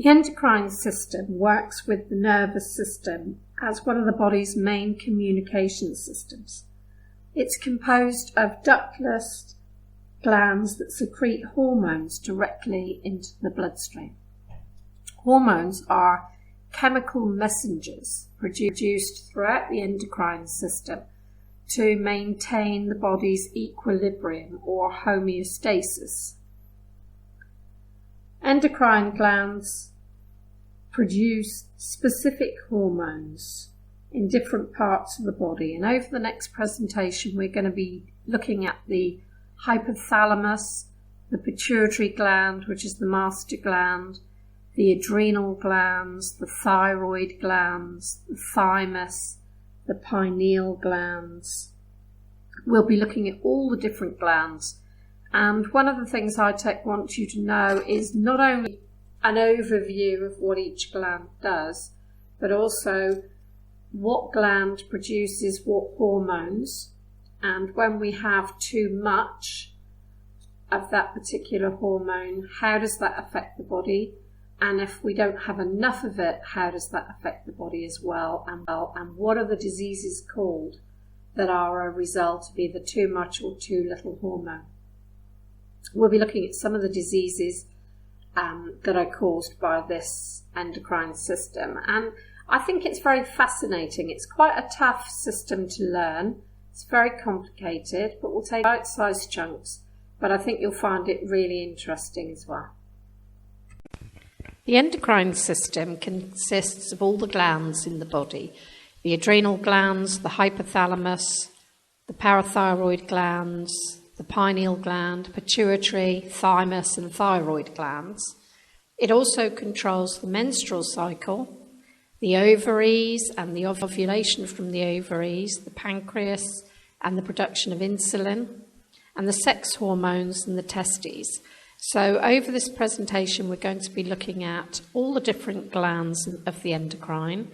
The endocrine system works with the nervous system as one of the body's main communication systems. It's composed of ductless glands that secrete hormones directly into the bloodstream. Hormones are chemical messengers produced throughout the endocrine system to maintain the body's equilibrium or homeostasis. Endocrine glands produce specific hormones in different parts of the body, and over the next presentation we're going to be looking at the hypothalamus, the pituitary gland, which is the master gland, the adrenal glands, the thyroid glands, the thymus, the pineal glands. We'll be looking at all the different glands, and one of the things iTech wants you to know is not only an overview of what each gland does, but also what gland produces what hormones, and when we have too much of that particular hormone, how does that affect the body? And if we don't have enough of it, how does that affect the body as well? And what are the diseases called that are a result of either too much or too little hormone? We'll be looking at some of the diseases that are caused by this endocrine system. And I think it's very fascinating. It's quite a tough system to learn. It's very complicated, but we'll take bite-sized chunks. But I think you'll find it really interesting as well. The endocrine system consists of all the glands in the body. The adrenal glands, the hypothalamus, the parathyroid glands, the pineal gland, pituitary, thymus and thyroid glands. It also controls the menstrual cycle, the ovaries and the ovulation from the ovaries, the pancreas and the production of insulin, and the sex hormones and the testes. So over this presentation we're going to be looking at all the different glands of the endocrine,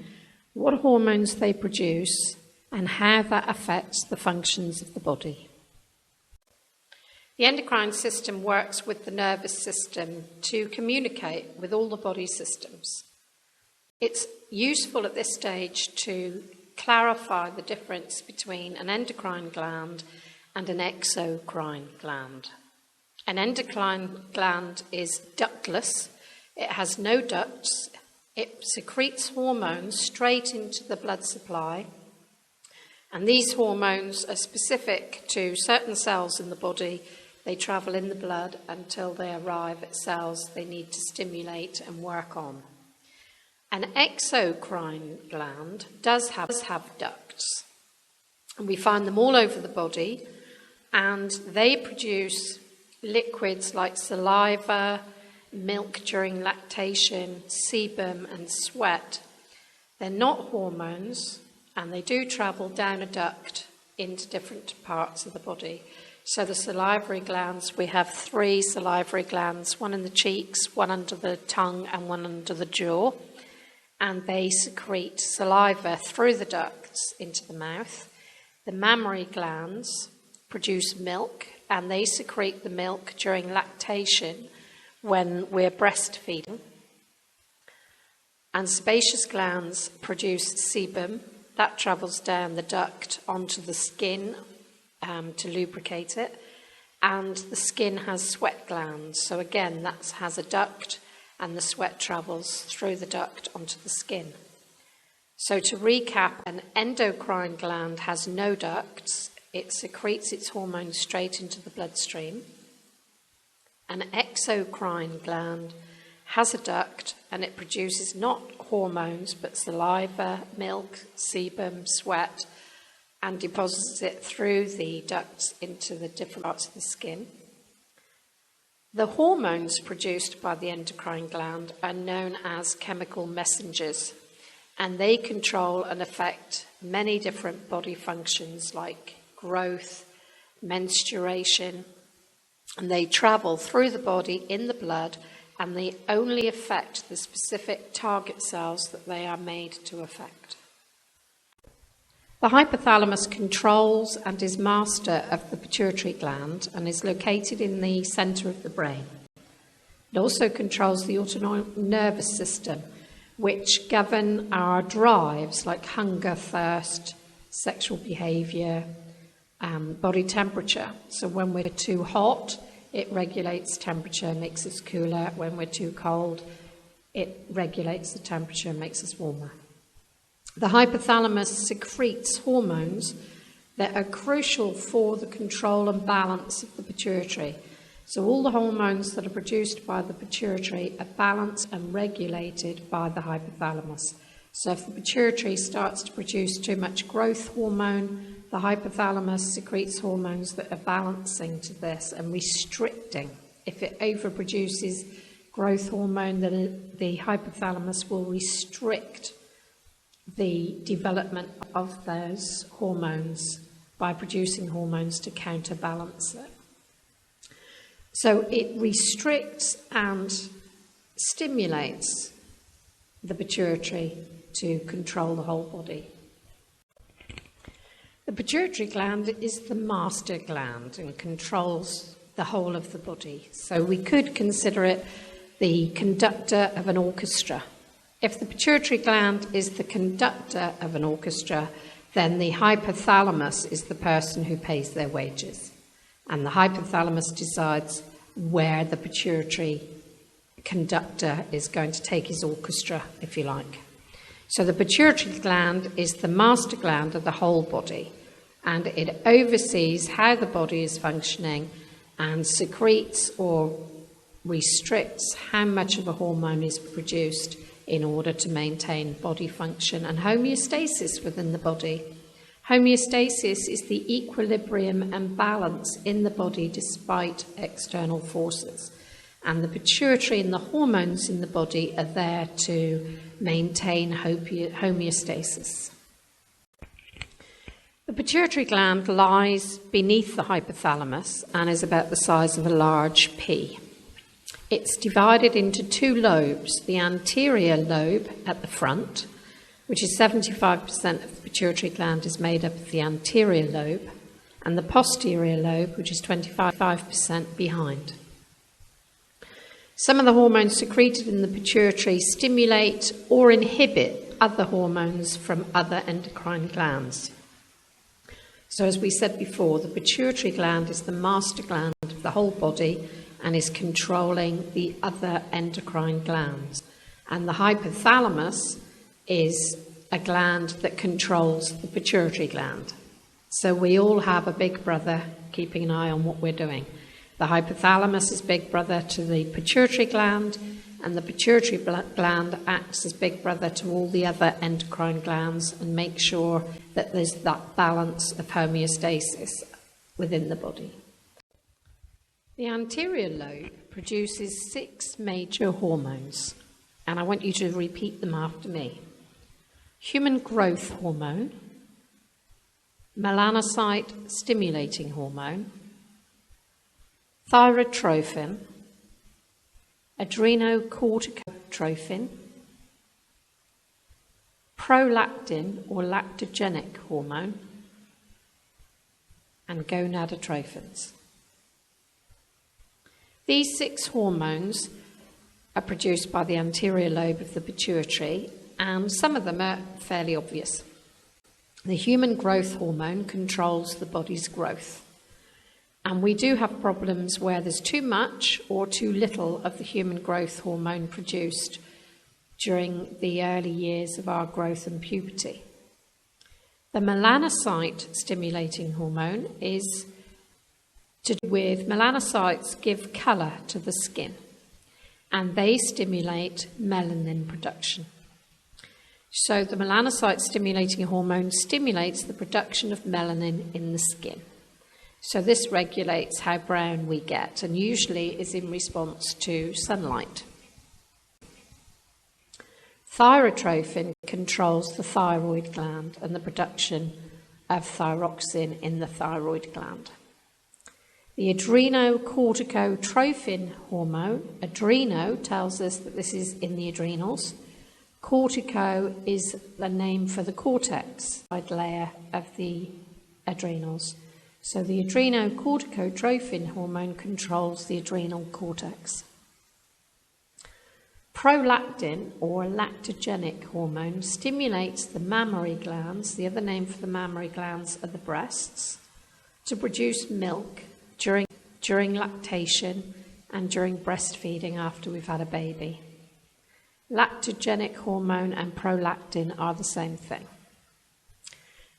what hormones they produce, and how that affects the functions of the body. The endocrine system works with the nervous system to communicate with all the body systems. It's useful at this stage to clarify the difference between an endocrine gland and an exocrine gland. An endocrine gland is ductless. It has no ducts. It secretes hormones straight into the blood supply. And these hormones are specific to certain cells in the body. They travel in the blood until they arrive at cells they need to stimulate and work on. An exocrine gland does have ducts. And we find them all over the body, and they produce liquids like saliva, milk during lactation, sebum and sweat. They're not hormones, and they do travel down a duct into different parts of the body. So the salivary glands, we have 3 salivary glands, one in the cheeks, one under the tongue and one under the jaw. And they secrete saliva through the ducts into the mouth. The mammary glands produce milk, and they secrete the milk during lactation when we're breastfeeding. And sebaceous glands produce sebum. That travels down the duct onto the skin to lubricate it. And the skin has sweat glands. So again, that has a duct, and the sweat travels through the duct onto the skin. So to recap, an endocrine gland has no ducts. It secretes its hormones straight into the bloodstream. An exocrine gland has a duct, and it produces not hormones but saliva, milk, sebum, sweat, and deposits it through the ducts into the different parts of the skin. The hormones produced by the endocrine gland are known as chemical messengers, and they control and affect many different body functions like growth, menstruation, and they travel through the body in the blood, and they only affect the specific target cells that they are made to affect. The hypothalamus controls and is master of the pituitary gland and is located in the centre of the brain. It also controls the autonomic nervous system, which govern our drives like hunger, thirst, sexual behaviour, body temperature. So when we're too hot, it regulates temperature, makes us cooler. When we're too cold, it regulates the temperature and makes us warmer. The hypothalamus secretes hormones that are crucial for the control and balance of the pituitary. So all the hormones that are produced by the pituitary are balanced and regulated by the hypothalamus. So if the pituitary starts to produce too much growth hormone, the hypothalamus secretes hormones that are balancing to this and restricting. If it overproduces growth hormone, then the hypothalamus will restrict the development of those hormones by producing hormones to counterbalance it. So it restricts and stimulates the pituitary to control the whole body. The pituitary gland is the master gland and controls the whole of the body. So we could consider it the conductor of an orchestra. If the pituitary gland is the conductor of an orchestra, then the hypothalamus is the person who pays their wages. And the hypothalamus decides where the pituitary conductor is going to take his orchestra, if you like. So the pituitary gland is the master gland of the whole body, and it oversees how the body is functioning and secretes or restricts how much of a hormone is produced in order to maintain body function and homeostasis within the body. Homeostasis is the equilibrium and balance in the body despite external forces. And the pituitary and the hormones in the body are there to maintain homeostasis. The pituitary gland lies beneath the hypothalamus and is about the size of a large pea. It's divided into two lobes, the anterior lobe at the front, which is 75% of the pituitary gland is made up of the anterior lobe, and the posterior lobe, which is 25% behind. Some of the hormones secreted in the pituitary stimulate or inhibit other hormones from other endocrine glands. So as we said before, the pituitary gland is the master gland of the whole body and is controlling the other endocrine glands. And the hypothalamus is a gland that controls the pituitary gland. So we all have a big brother keeping an eye on what we're doing. The hypothalamus is big brother to the pituitary gland, and the pituitary gland acts as big brother to all the other endocrine glands and makes sure that there's that balance of homeostasis within the body. The anterior lobe produces 6 major hormones, and I want you to repeat them after me. Human growth hormone, melanocyte stimulating hormone, thyrotrophin, adrenocorticotrophin, prolactin or lactogenic hormone, and gonadotrophins. These 6 hormones are produced by the anterior lobe of the pituitary, and some of them are fairly obvious. The human growth hormone controls the body's growth. And we do have problems where there's too much or too little of the human growth hormone produced during the early years of our growth and puberty. The melanocyte stimulating hormone is to do with melanocytes give colour to the skin, and they stimulate melanin production. So the melanocyte stimulating hormone stimulates the production of melanin in the skin. So this regulates how brown we get, and usually is in response to sunlight. Thyrotrophin controls the thyroid gland and the production of thyroxine in the thyroid gland. The adrenocorticotrophin hormone, adreno tells us that this is in the adrenals. Cortico is the name for the cortex, side layer of the adrenals. So the adrenocorticotrophin hormone controls the adrenal cortex. Prolactin, or lactogenic hormone, stimulates the mammary glands, the other name for the mammary glands are the breasts, to produce milk during lactation and during breastfeeding after we've had a baby. Lactogenic hormone and prolactin are the same thing.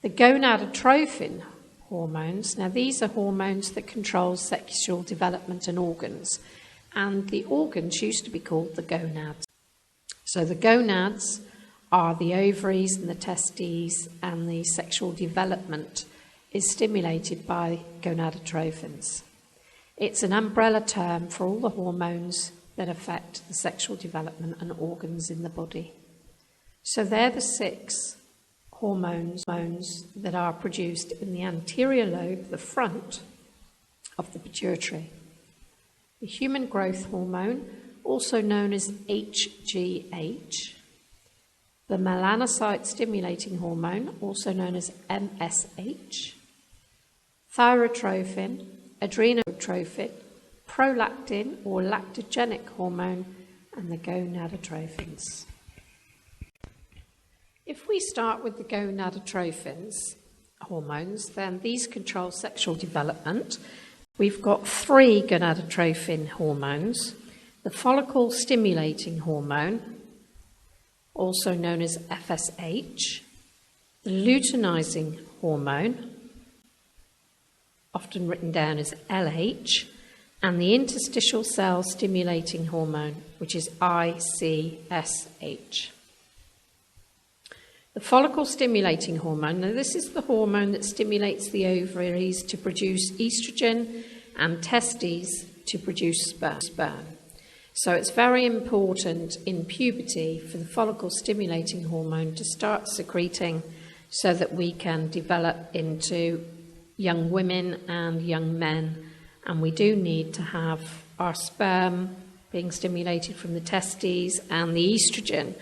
The gonadotrophin hormones, now these are hormones that control sexual development and organs, and the organs used to be called the gonads. So the gonads are the ovaries and the testes, and the sexual development is stimulated by gonadotrophins. It's an umbrella term for all the hormones that affect the sexual development and organs in the body. So they're the 6 hormones that are produced in the anterior lobe, the front of the pituitary. The human growth hormone, also known as HGH, the melanocyte stimulating hormone, also known as MSH, thyrotrophin, adrenotrophin, prolactin or lactogenic hormone, and the gonadotrophins. If we start with the gonadotrophins hormones, then these control sexual development. We've got 3 gonadotrophin hormones: the follicle stimulating hormone, also known as FSH, the luteinizing hormone, often written down as LH, and the interstitial cell stimulating hormone, which is ICSH. The follicle stimulating hormone, now this is the hormone that stimulates the ovaries to produce estrogen and testes to produce sperm. So it's very important in puberty for the follicle stimulating hormone to start secreting so that we can develop into young women and young men. And we do need to have our sperm being stimulated from the testes, and the estrogen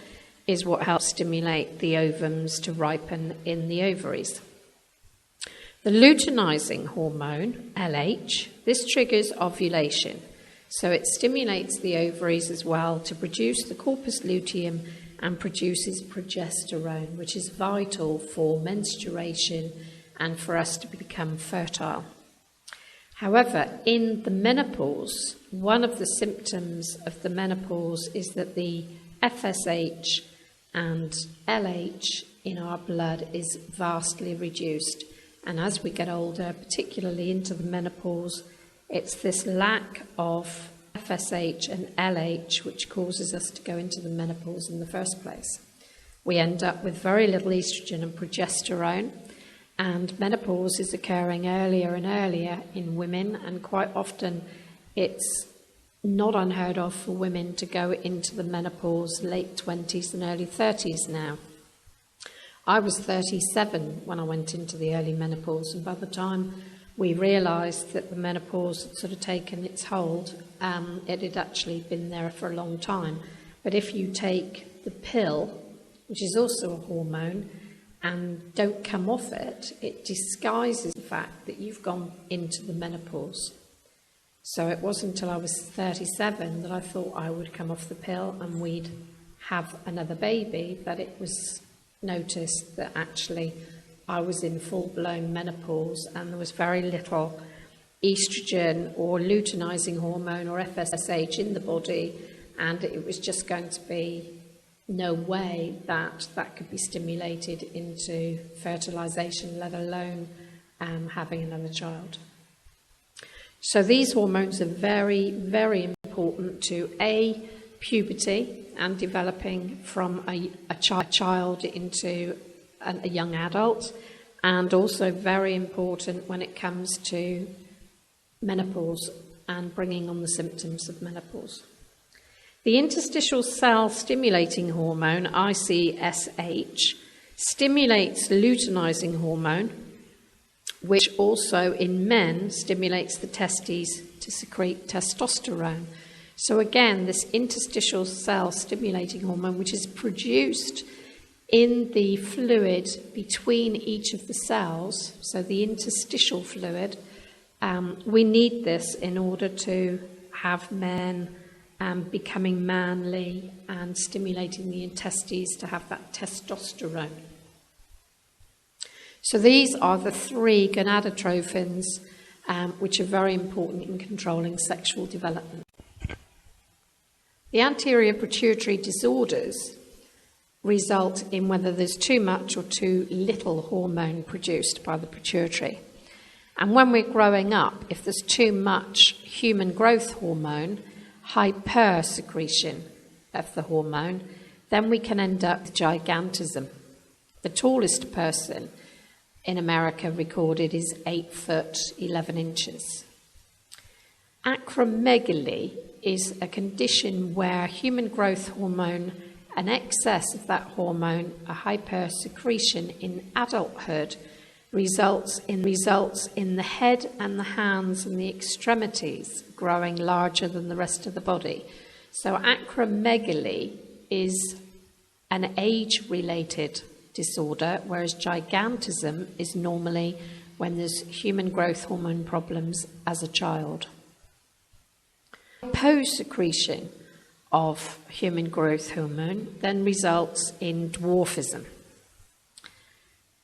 is what helps stimulate the ovums to ripen in the ovaries. The luteinizing hormone, LH, this triggers ovulation. So it stimulates the ovaries as well to produce the corpus luteum and produces progesterone, which is vital for menstruation and for us to become fertile. However, in the menopause, one of the symptoms of the menopause is that the FSH and LH in our blood is vastly reduced. And as we get older, particularly into the menopause, it's this lack of FSH and LH which causes us to go into the menopause in the first place. We end up with very little estrogen and progesterone, and menopause is occurring earlier and earlier in women, and quite often it's not unheard of for women to go into the menopause late 20s and early 30s now. I was 37 when I went into the early menopause, and by the time we realised that the menopause had sort of taken its hold, it had actually been there for a long time. But if you take the pill, which is also a hormone, and don't come off it, it disguises the fact that you've gone into the menopause. So it wasn't until I was 37 that I thought I would come off the pill and we'd have another baby that it was noticed that actually I was in full-blown menopause and there was very little estrogen or luteinizing hormone or FSH in the body, and it was just going to be no way that that could be stimulated into fertilization, let alone having another child. So these hormones are very, very important to puberty and developing from a child into a young adult, and also very important when it comes to menopause and bringing on the symptoms of menopause. The interstitial cell stimulating hormone, ICSH, stimulates luteinizing hormone, which also in men stimulates the testes to secrete testosterone. So again, this interstitial cell stimulating hormone, which is produced in the fluid between each of the cells, so the interstitial fluid, we need this in order to have men becoming manly and stimulating the intestines to have that testosterone. So these are the 3 gonadotrophins which are very important in controlling sexual development. The anterior pituitary disorders result in whether there's too much or too little hormone produced by the pituitary. And when we're growing up, if there's too much human growth hormone, hypersecretion of the hormone, then we can end up with gigantism. The tallest person in America recorded is 8 foot 11 inches. Acromegaly is a condition where human growth hormone, an excess of that hormone, a hypersecretion in adulthood, results in the head and the hands and the extremities growing larger than the rest of the body. So acromegaly is an age-related disorder, whereas gigantism is normally when there's human growth hormone problems as a child. Hyposecretion of human growth hormone then results in dwarfism.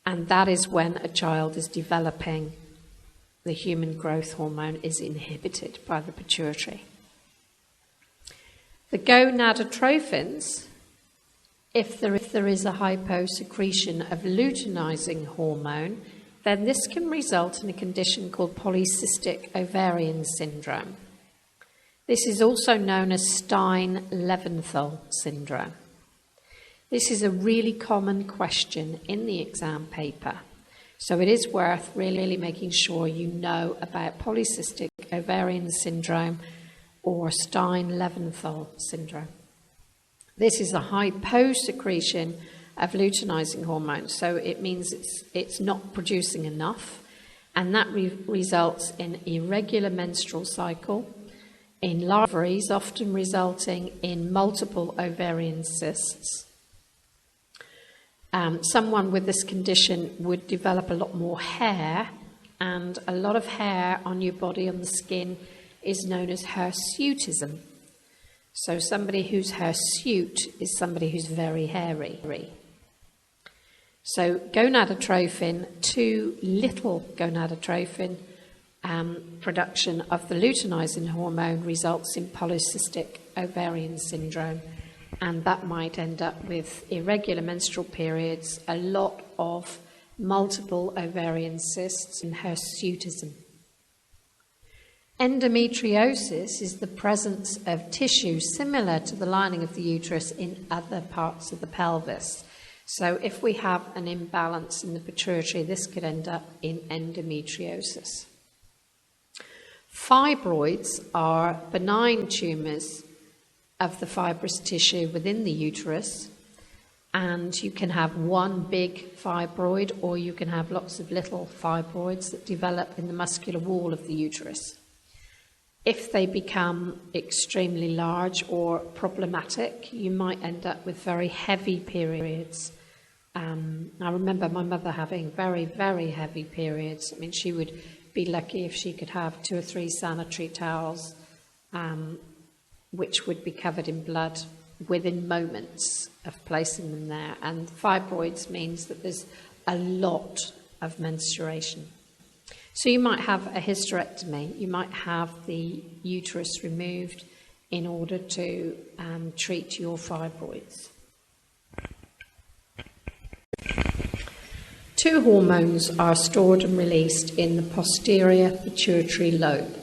And that is when a child is developing, the human growth hormone is inhibited by the pituitary. The gonadotrophins, if there is a hyposecretion of luteinizing hormone, then this can result in a condition called polycystic ovarian syndrome. This is also known as Stein-Leventhal syndrome. This is a really common question in the exam paper, so it is worth really making sure you know about polycystic ovarian syndrome or Stein-Leventhal syndrome. This is a hyposecretion of luteinizing hormone, so it means it's not producing enough, and that results in irregular menstrual cycle, in ovaries, often resulting in multiple ovarian cysts. Someone with this condition would develop a lot more hair, and a lot of hair on your body, on the skin, is known as hirsutism. So somebody who's hirsute is somebody who's very hairy. So gonadotrophin, too little gonadotrophin production of the luteinizing hormone results in polycystic ovarian syndrome, and that might end up with irregular menstrual periods, a lot of multiple ovarian cysts, and hirsutism. Endometriosis is the presence of tissue similar to the lining of the uterus in other parts of the pelvis. So if we have an imbalance in the pituitary, this could end up in endometriosis. Fibroids are benign tumours of the fibrous tissue within the uterus, and you can have one big fibroid or you can have lots of little fibroids that develop in the muscular wall of the uterus. If they become extremely large or problematic, you might end up with very heavy periods. I remember my mother having very, very heavy periods. I mean, she would be lucky if she could have 2 or 3 sanitary towels, which would be covered in blood within moments of placing them there. And fibroids means that there's a lot of menstruation. So you might have a hysterectomy. You might have the uterus removed in order to treat your fibroids. 2 hormones are stored and released in the posterior pituitary lobe.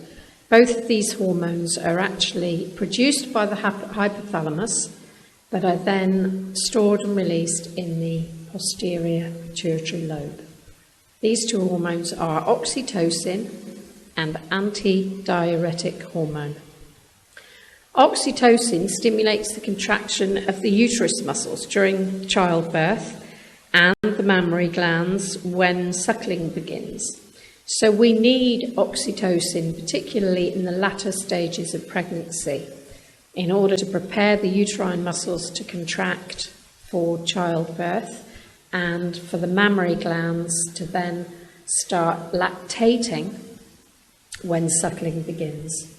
Both of these hormones are actually produced by the hypothalamus, but are then stored and released in the posterior pituitary lobe. These 2 hormones are oxytocin and antidiuretic hormone. Oxytocin stimulates the contraction of the uterus muscles during childbirth and the mammary glands when suckling begins. So we need oxytocin, particularly in the latter stages of pregnancy, in order to prepare the uterine muscles to contract for childbirth and for the mammary glands to then start lactating when suckling begins.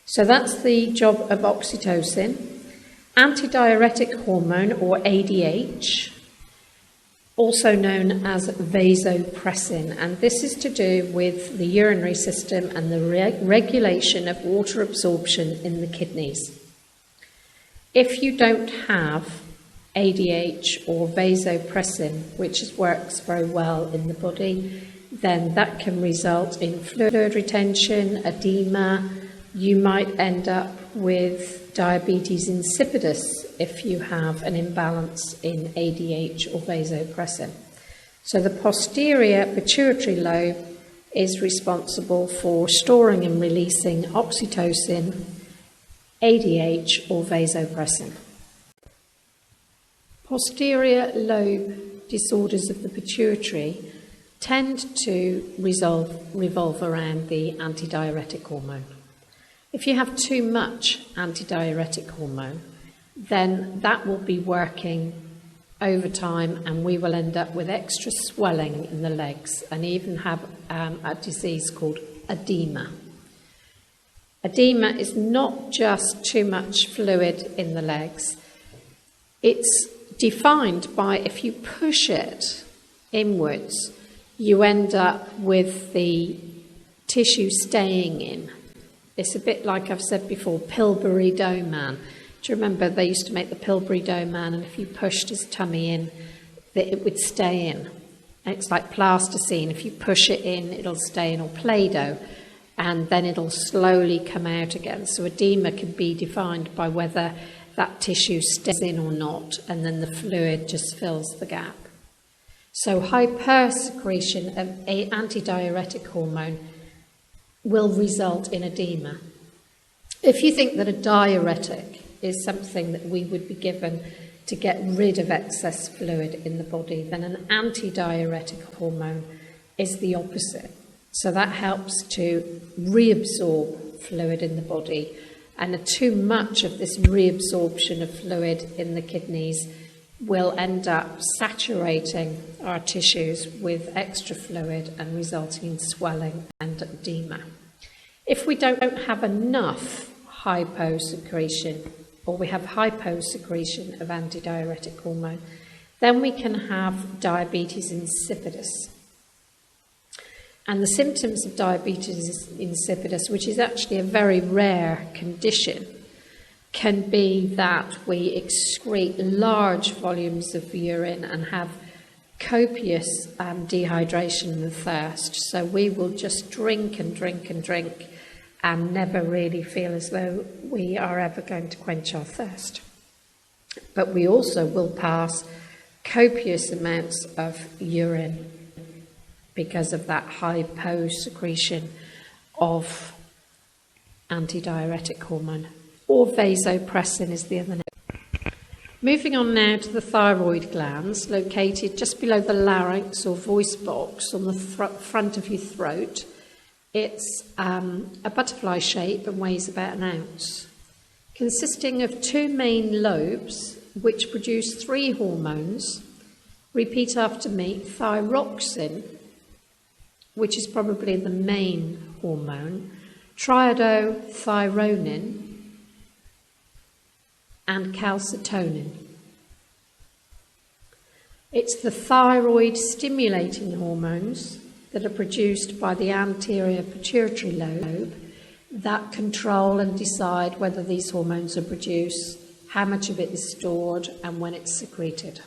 So that's the job of oxytocin. Antidiuretic hormone, or ADH, also known as vasopressin, and this is to do with the urinary system and the regulation of water absorption in the kidneys. If you don't have ADH or vasopressin, which works very well in the body, then that can result in fluid retention, edema. You might end up with diabetes insipidus if you have an imbalance in ADH or vasopressin. So the posterior pituitary lobe is responsible for storing and releasing oxytocin, ADH or vasopressin. Posterior lobe disorders of the pituitary tend to revolve around the antidiuretic hormone. If you have too much antidiuretic hormone, then that will be working over time, and we will end up with extra swelling in the legs and even have a disease called edema. Edema is not just too much fluid in the legs. It's defined by, if you push it inwards, you end up with the tissue staying in. It's a bit like I've said before, Pillsbury Dough Man. Do you remember they used to make the Pillsbury Dough Man, and if you pushed his tummy in, it would stay in. And it's like plasticine. If you push it in, it'll stay in, or Play-Doh, and then it'll slowly come out again. So edema can be defined by whether that tissue stays in or not, and then the fluid just fills the gap. So hypersecretion of an antidiuretic hormone will result in edema. If you think that a diuretic is something that we would be given to get rid of excess fluid in the body, then an antidiuretic hormone is the opposite. So that helps to reabsorb fluid in the body, and too much of this reabsorption of fluid in the kidneys will end up saturating our tissues with extra fluid and resulting in swelling and edema. If we don't have enough hyposecretion, or we have hyposecretion of antidiuretic hormone, then we can have diabetes insipidus. And the symptoms of diabetes insipidus, which is actually a very rare condition, can be that we excrete large volumes of urine and have copious dehydration and thirst. So we will just drink and drink and drink and never really feel as though we are ever going to quench our thirst. But we also will pass copious amounts of urine because of that hyposecretion of antidiuretic hormone. Or vasopressin is the other name. Moving on now to the thyroid glands, located just below the larynx or voice box on the front of your throat. It's a butterfly shape and weighs about an ounce, consisting of two main lobes which produce three hormones. Repeat after me: thyroxine, which is probably the main hormone, triiodothyronin, and calcitonin. It's the thyroid stimulating hormones that are produced by the anterior pituitary lobe that control and decide whether these hormones are produced, how much of it is stored, and when it's secreted.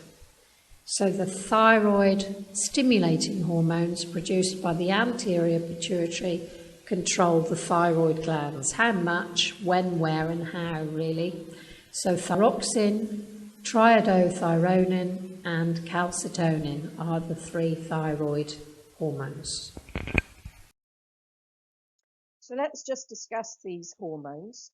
So the thyroid stimulating hormones produced by the anterior pituitary control the thyroid glands. How much, when, where, and how, really. So thyroxine, triiodothyronin, and calcitonin are the three thyroid hormones. So let's just discuss these hormones.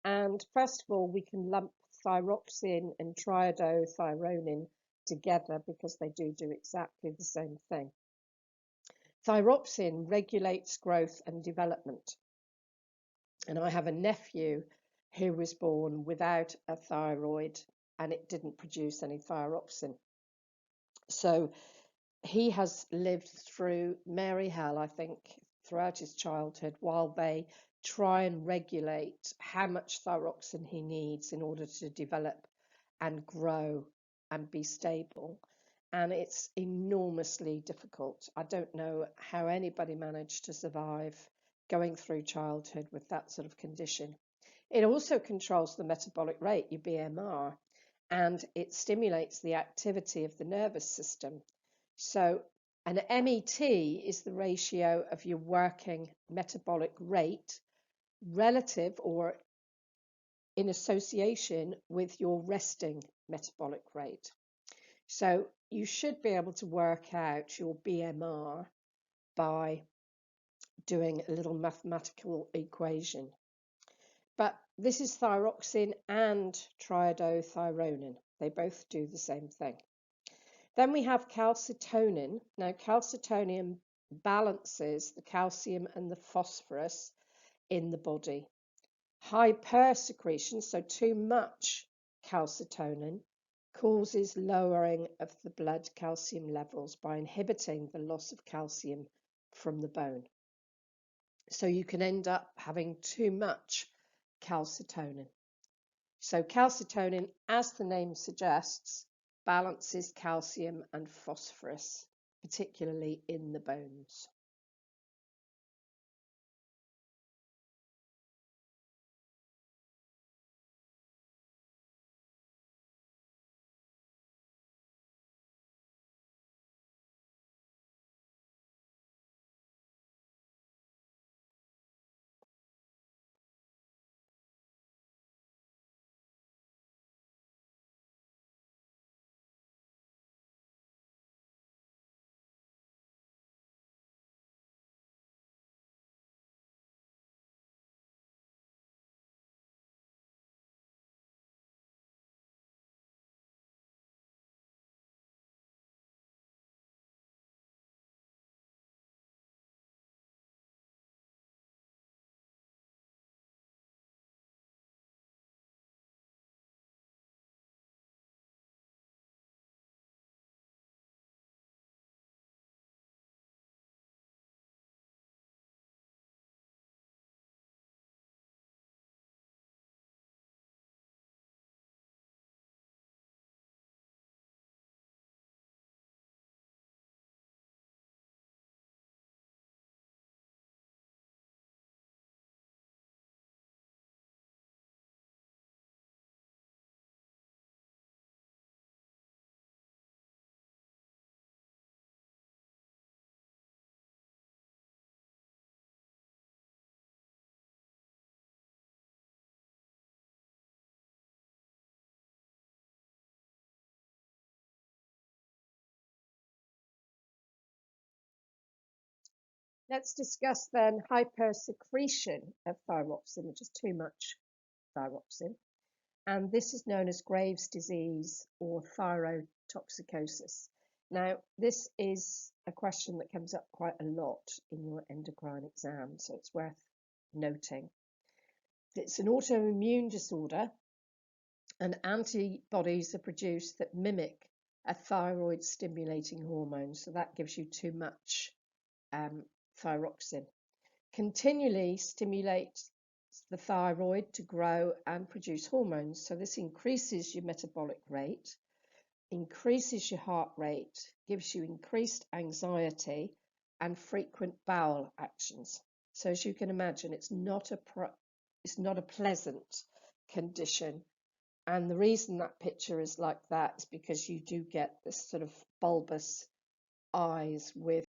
And first of all, we can lump thyroxine and triiodothyronin together because they do exactly the same thing. Thyroxine regulates growth and development. And I have a nephew who was born without a thyroid and it didn't produce any thyroxine. So he has lived through Mary Hell, I think, throughout his childhood while they try and regulate how much thyroxine he needs in order to develop and grow and be stable. And it's enormously difficult. I don't know how anybody managed to survive going through childhood with that sort of condition. It also controls the metabolic rate, your BMR, and it stimulates the activity of the nervous system. So an MET is the ratio of your working metabolic rate relative or in association with your resting metabolic rate. So you should be able to work out your BMR by doing a little mathematical equation. But this is thyroxine and triiodothyronine. They both do the same thing. Then we have calcitonin. Now, calcitonin balances the calcium and the phosphorus in the body. Hypersecretion, so too much calcitonin, causes lowering of the blood calcium levels by inhibiting the loss of calcium from the bone. So you can end up having too much calcitonin. So calcitonin, as the name suggests, balances calcium and phosphorus, particularly in the bones. Let's discuss then hypersecretion of thyroxine, which is too much thyroxine. And this is known as Graves' disease or thyrotoxicosis. Now, this is a question that comes up quite a lot in your endocrine exam, so it's worth noting. It's an autoimmune disorder, and antibodies are produced that mimic a thyroid stimulating hormone, so that gives you too much thyroxine. Continually stimulates the thyroid to grow and produce hormones. So this increases your metabolic rate, increases your heart rate, gives you increased anxiety and frequent bowel actions. So as you can imagine, it's not a pleasant condition. And the reason that picture is like that is because you do get this sort of bulbous eyes with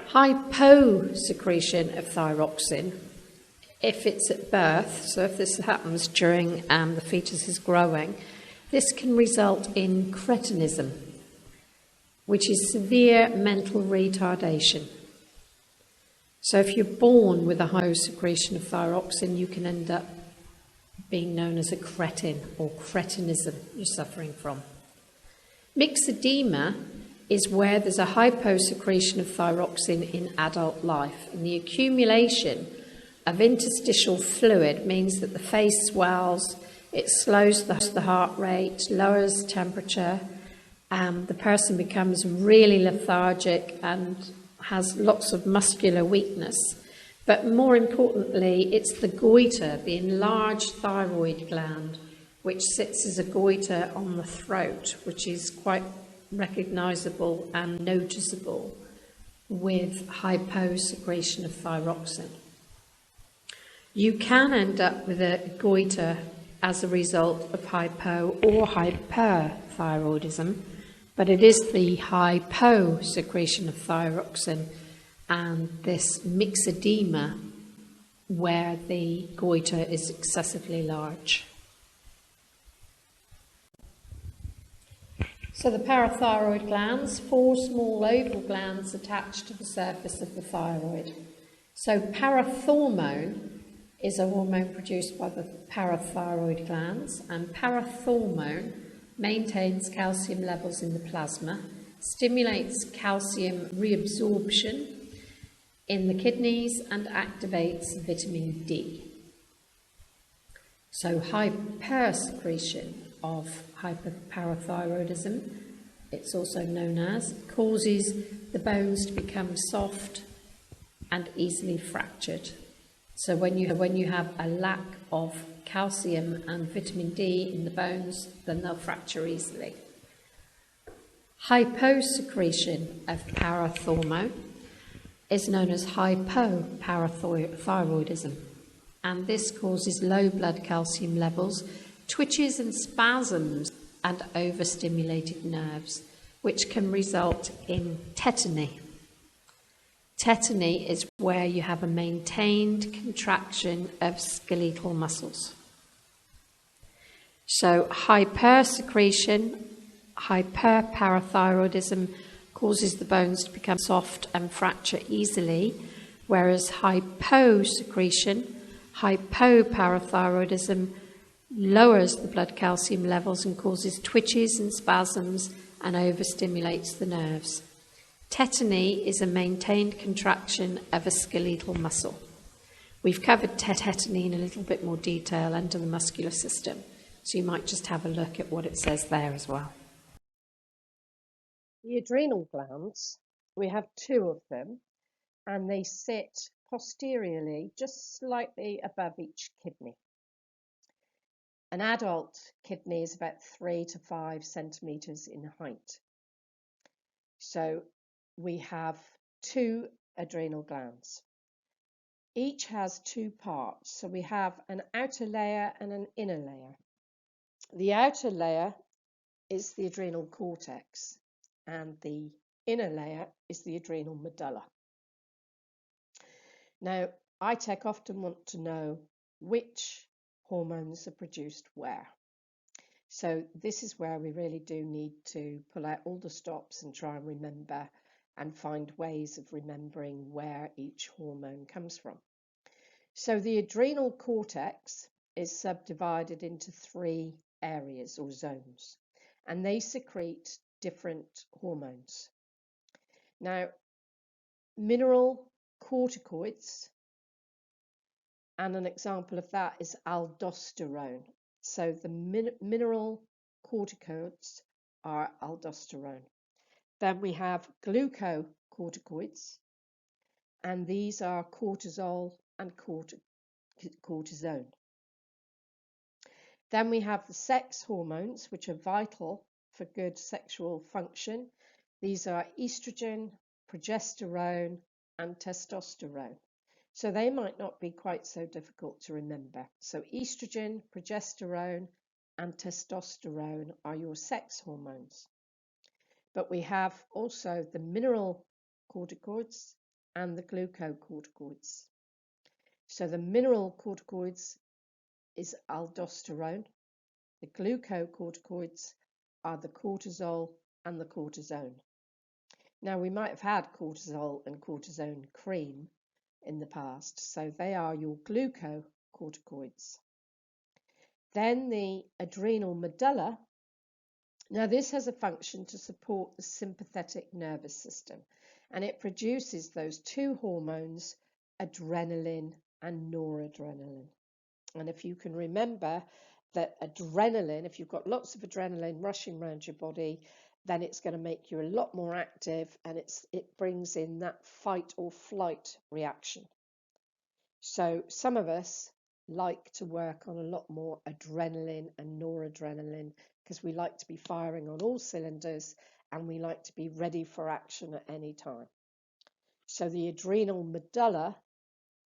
hyposecretion of thyroxine, if it's at birth, so if this happens during the fetus is growing, this can result in cretinism, which is severe mental retardation. So if you're born with a high secretion of thyroxine, you can end up being known as a cretin, or cretinism you're suffering from. Myxedema is where there's a hyposecretion of thyroxine in adult life, and the accumulation of interstitial fluid means that the face swells, it slows the heart rate, lowers temperature, the person becomes really lethargic and has lots of muscular weakness. But more importantly, it's the goiter, the enlarged thyroid gland, which sits as a goiter on the throat, which is quite recognisable and noticeable with hyposecretion of thyroxine. You can end up with a goiter as a result of hypo or hyperthyroidism, but it is the hyposecretion of thyroxine and this myxedema where the goiter is excessively large. So the parathyroid glands, 4 small oval glands attached to the surface of the thyroid. So parathormone is a hormone produced by the parathyroid glands, and parathormone maintains calcium levels in the plasma, stimulates calcium reabsorption in the kidneys, and activates vitamin D. So hypersecretion of hyperparathyroidism, it's also known as, causes the bones to become soft and easily fractured. So when you have a lack of calcium and vitamin D in the bones, then they'll fracture easily. Hyposecretion of parathormone is known as hypoparathyroidism, and this causes low blood calcium levels, twitches and spasms, and overstimulated nerves, which can result in tetany. Tetany is where you have a maintained contraction of skeletal muscles. So hypersecretion, hyperparathyroidism causes the bones to become soft and fracture easily, whereas hyposecretion, hypoparathyroidism lowers the blood calcium levels and causes twitches and spasms and overstimulates the nerves. Tetany is a maintained contraction of a skeletal muscle. We've covered tetany in a little bit more detail under the muscular system, so you might just have a look at what it says there as well. The adrenal glands, we have 2 of them, and they sit posteriorly, just slightly above each kidney. An adult kidney is about 3 to 5 centimetres in height. So we have 2 adrenal glands. Each has 2 parts, so we have an outer layer and an inner layer. The outer layer is the adrenal cortex, and the inner layer is the adrenal medulla. Now, ITEC often want to know which hormones are produced where. So this is where we really do need to pull out all the stops and try and remember and find ways of remembering where each hormone comes from. So the adrenal cortex is subdivided into 3 areas or zones, and they secrete different hormones. Now, mineral corticoids, and an example of that is aldosterone. So the mineral corticoids are aldosterone. Then we have glucocorticoids, and these are cortisol and cortisone. Then we have the sex hormones, which are vital for good sexual function. These are estrogen, progesterone, and testosterone. So they might not be quite so difficult to remember. So estrogen, progesterone, and testosterone are your sex hormones. But we have also the mineral corticoids, and the glucocorticoids. So the mineral corticoids is aldosterone. The glucocorticoids are the cortisol and the cortisone. Now, we might have had cortisol and cortisone cream in the past, so they are your glucocorticoids. Then the adrenal medulla. Now, this has a function to support the sympathetic nervous system, and it produces those two hormones, adrenaline and noradrenaline. And if you can remember that adrenaline, if you've got lots of adrenaline rushing around your body, then it's going to make you a lot more active, and it brings in that fight or flight reaction. So some of us like to work on a lot more adrenaline and noradrenaline because we like to be firing on all cylinders and we like to be ready for action at any time. So the adrenal medulla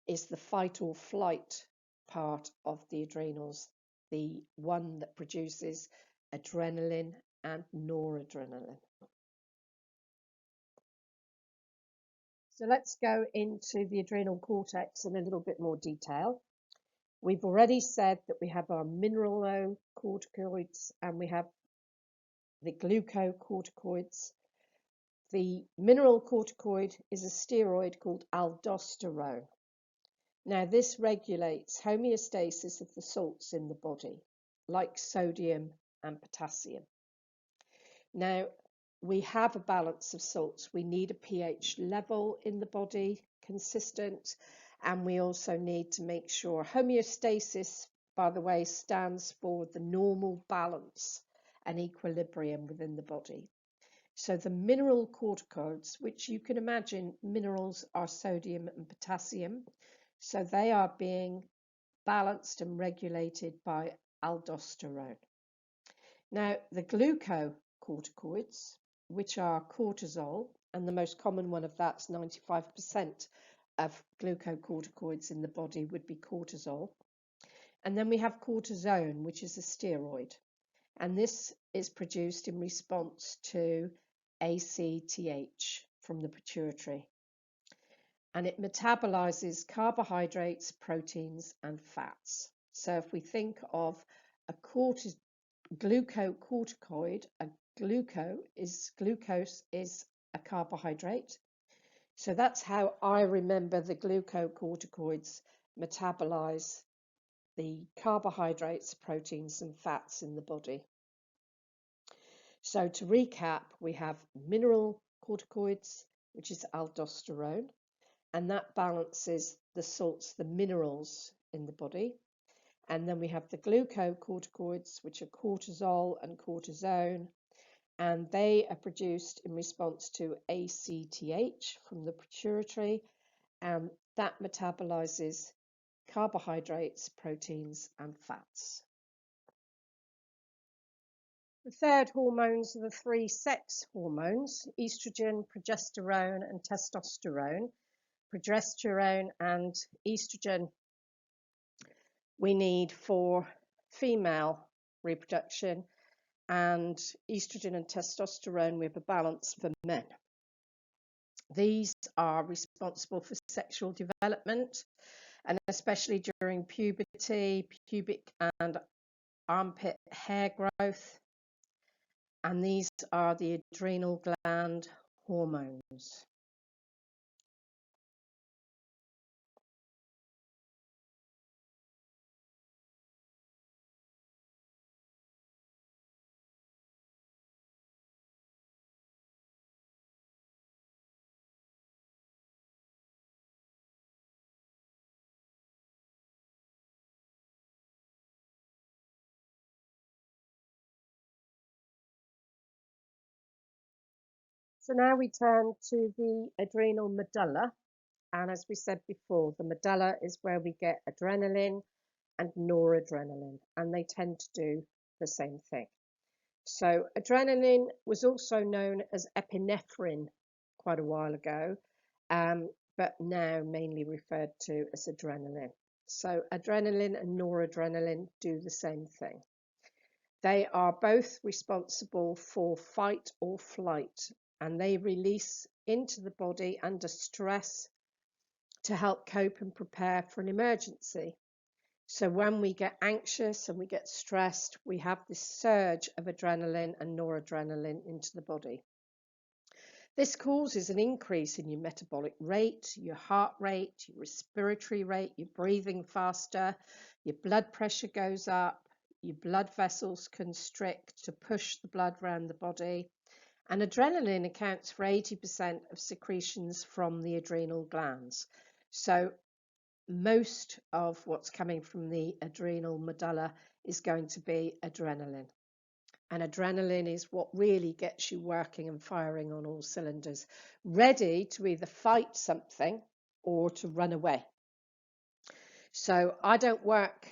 is the fight or flight part of the adrenals, the one that produces adrenaline and noradrenaline. So let's go into the adrenal cortex in a little bit more detail. We've already said that we have our mineralocorticoids and we have the glucocorticoids. The mineral corticoid is a steroid called aldosterone. Now, this regulates homeostasis of the salts in the body, like sodium and potassium. Now, we have a balance of salts. We need a pH level in the body, consistent, and we also need to make sure homeostasis, by the way, stands for the normal balance and equilibrium within the body. So the mineral corticoids, which you can imagine minerals are sodium and potassium, so they are being balanced and regulated by aldosterone. Now, the glucocorticoids, which are cortisol, and the most common one of that's 95% of glucocorticoids in the body would be cortisol. And then we have cortisone, which is a steroid. And this is produced in response to ACTH from the pituitary. And it metabolizes carbohydrates, proteins, and fats. So if we think of a glucocorticoid, glucose is a carbohydrate. So that's how I remember the glucocorticoids metabolize the carbohydrates, proteins, and fats in the body. So to recap, we have mineral corticoids, which is aldosterone, and that balances the salts, the minerals in the body. And then we have the glucocorticoids, which are cortisol and cortisone, and they are produced in response to ACTH from the pituitary, and that metabolizes carbohydrates, proteins, and fats. The third hormones are the three sex hormones: estrogen, progesterone, and testosterone. Progesterone and estrogen we need for female reproduction, and estrogen and testosterone we have a balance for men. These are responsible for sexual development, and especially during puberty, pubic and armpit hair growth, and these are the adrenal gland hormones. So now we turn to the adrenal medulla, and as we said before, the medulla is where we get adrenaline and noradrenaline, and they tend to do the same thing. So adrenaline was also known as epinephrine quite a while ago, but now mainly referred to as adrenaline. So adrenaline and noradrenaline do the same thing. They are both responsible for fight or flight, and they release into the body under stress to help cope and prepare for an emergency. So when we get anxious and we get stressed, we have this surge of adrenaline and noradrenaline into the body. This causes an increase in your metabolic rate, your heart rate, your respiratory rate, you're breathing faster, your blood pressure goes up, your blood vessels constrict to push the blood around the body. And adrenaline accounts for 80% of secretions from the adrenal glands. So most of what's coming from the adrenal medulla is going to be adrenaline. And adrenaline is what really gets you working and firing on all cylinders, ready to either fight something or to run away. So I don't work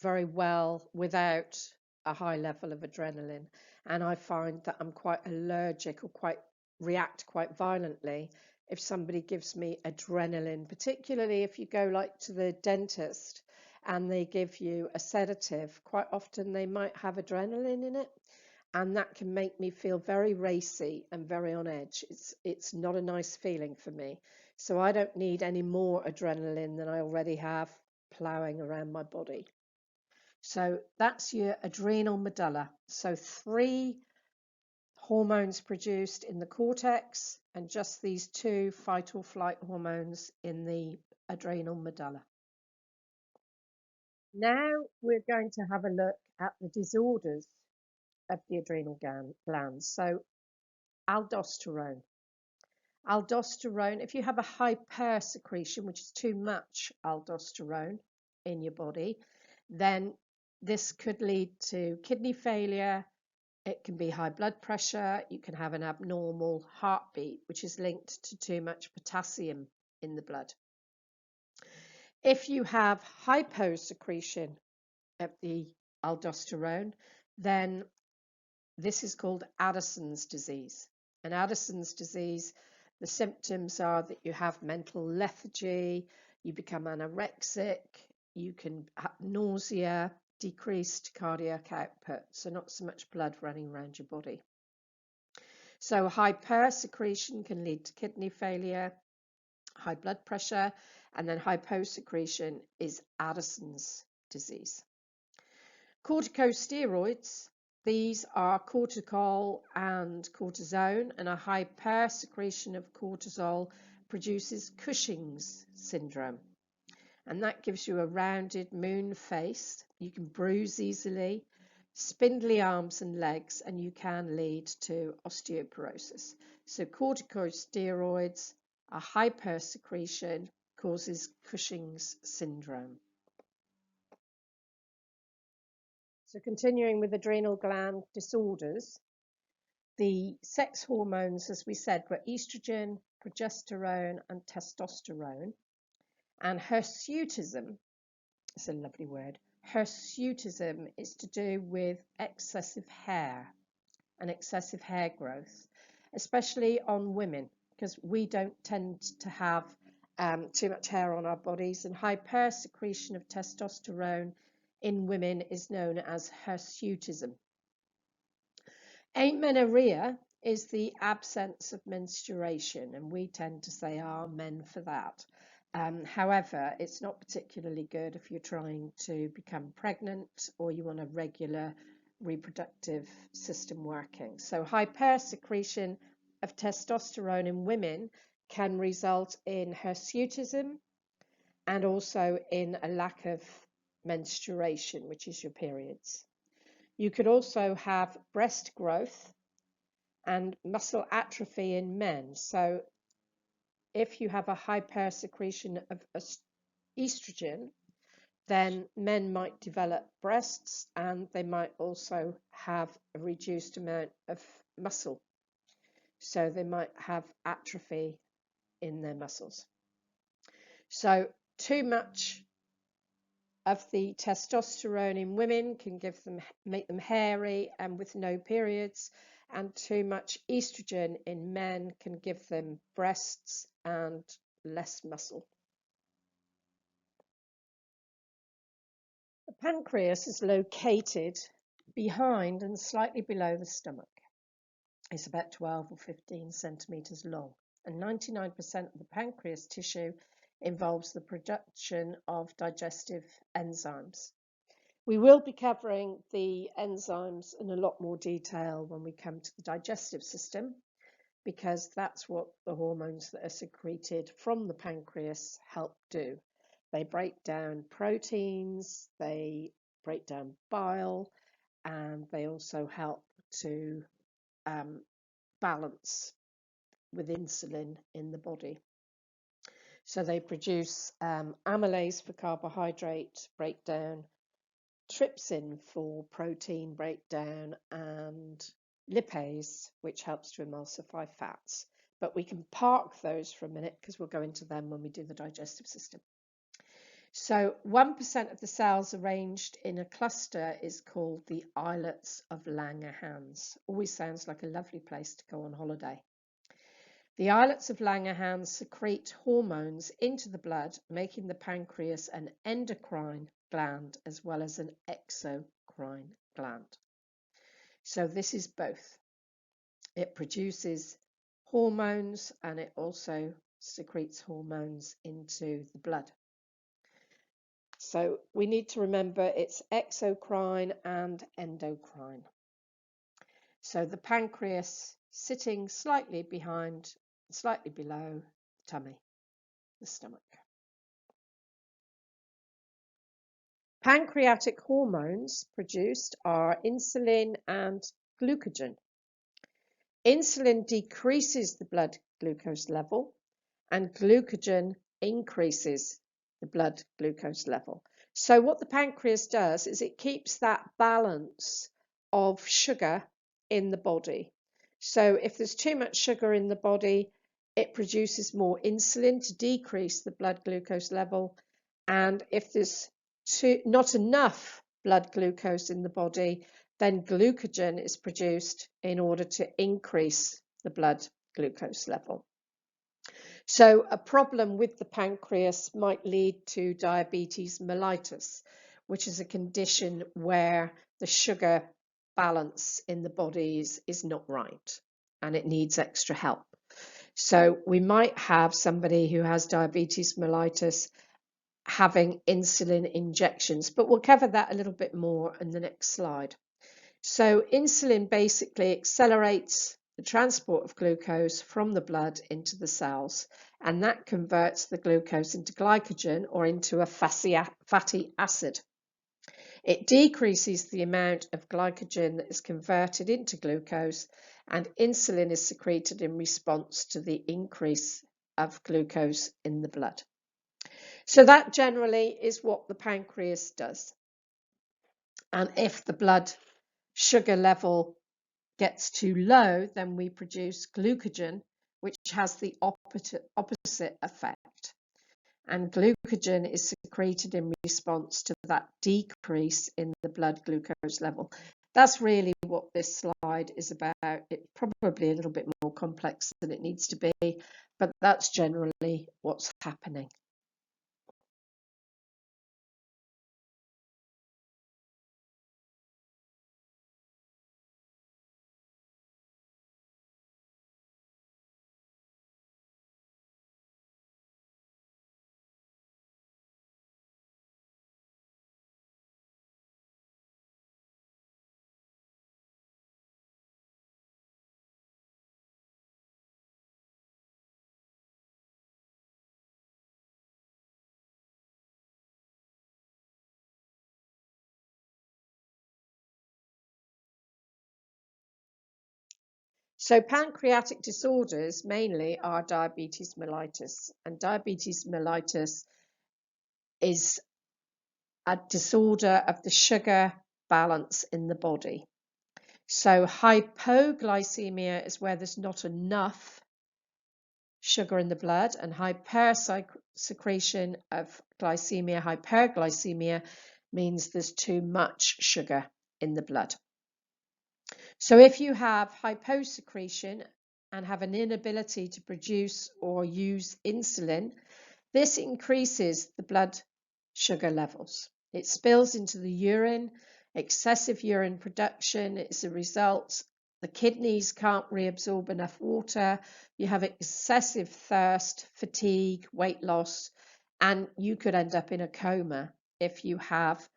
very well without a high level of adrenaline, and I find that I'm quite allergic or react quite violently if somebody gives me adrenaline, particularly if you go like to the dentist and they give you a sedative. Quite often they might have adrenaline in it, and that can make me feel very racy and very on edge. It's not a nice feeling for me. So I don't need any more adrenaline than I already have ploughing around my body. So that's your adrenal medulla. So 3 hormones produced in the cortex and just these 2 fight or flight hormones in the adrenal medulla. Now we're going to have a look at the disorders of the adrenal glands. So aldosterone. Aldosterone, if you have a hypersecretion, which is too much aldosterone in your body, then this could lead to kidney failure. It can be high blood pressure. You can have an abnormal heartbeat, which is linked to too much potassium in the blood. If you have hyposecretion of the aldosterone, then this is called Addison's disease. And Addison's disease, the symptoms are that you have mental lethargy, you become anorexic, you can have nausea, decreased cardiac output, so not so much blood running around your body. So hypersecretion can lead to kidney failure, high blood pressure, and then hyposecretion is Addison's disease. Corticosteroids, these are cortisol and cortisone, and a hypersecretion of cortisol produces Cushing's syndrome. And that gives you a rounded moon face. You can bruise easily, spindly arms and legs, and you can lead to osteoporosis. So corticosteroids, a hypersecretion causes Cushing's syndrome. So continuing with adrenal gland disorders, the sex hormones, as we said, were estrogen, progesterone, and testosterone. And hirsutism, it's a lovely word, hirsutism is to do with excessive hair and excessive hair growth, especially on women, because we don't tend to have too much hair on our bodies, and hypersecretion of testosterone in women is known as hirsutism. Amenorrhea is the absence of menstruation, and we tend to say amen for that. However, it's not particularly good if you're trying to become pregnant or you want a regular reproductive system working. So hypersecretion of testosterone in women can result in hirsutism and also in a lack of menstruation, which is your periods. You could also have breast growth and muscle atrophy in men. So if you have a hypersecretion of estrogen, then men might develop breasts and they might also have a reduced amount of muscle. So they might have atrophy in their muscles. So too much of the testosterone in women can make them hairy and with no periods, and too much estrogen in men can give them breasts and less muscle. The pancreas is located behind and slightly below the stomach. It's about 12 or 15 centimeters long, and 99% of the pancreas tissue involves the production of digestive enzymes. We will be covering the enzymes in a lot more detail when we come to the digestive system, because that's what the hormones that are secreted from the pancreas help do. They break down proteins, they break down bile, and they also help to balance with insulin in the body. So they produce amylase for carbohydrate breakdown, trypsin for protein breakdown, and lipase, which helps to emulsify fats. But we can park those for a minute because we'll go into them when we do the digestive system. So 1% of the cells arranged in a cluster is called the islets of Langerhans. Always sounds like a lovely place to go on holiday. The islets of Langerhans secrete hormones into the blood, making the pancreas an endocrine gland as well as an exocrine gland. So this is both. It produces hormones and it also secretes hormones into the blood. So we need to remember it's exocrine and endocrine. So the pancreas sitting slightly behind, slightly below the tummy, the stomach. Pancreatic hormones produced are insulin and glucagon. Insulin decreases the blood glucose level and glucagon increases the blood glucose level. So what the pancreas does is it keeps that balance of sugar in the body. So if there's too much sugar in the body, it produces more insulin to decrease the blood glucose level. And if there's not enough blood glucose in the body, then glucagon is produced in order to increase the blood glucose level. So a problem with the pancreas might lead to diabetes mellitus, which is a condition where the sugar balance in the body is not right and it needs extra help. So we might have somebody who has diabetes mellitus having insulin injections, but we'll cover that a little bit more in the next slide. So insulin basically accelerates the transport of glucose from the blood into the cells, and that converts the glucose into glycogen or into a fatty acid. It decreases the amount of glycogen that is converted into glucose, and insulin is secreted in response to the increase of glucose in the blood. So that generally is what the pancreas does. And if the blood sugar level gets too low, then we produce glucagon, which has the opposite effect. And glucagon is secreted in response to that decrease in the blood glucose level. That's really what this slide is about. It's probably a little bit more complex than it needs to be, but that's generally what's happening. So pancreatic disorders mainly are diabetes mellitus, and diabetes mellitus is a disorder of the sugar balance in the body. So hypoglycemia is where there's not enough sugar in the blood, and hypersecretion of glycemia, hyperglycemia, means there's too much sugar in the blood. So if you have hyposecretion and have an inability to produce or use insulin, this increases the blood sugar levels. It spills into the urine. Excessive urine production is a result The kidneys can't reabsorb enough water. You have excessive thirst, fatigue, weight loss, and you could end up in a coma if you have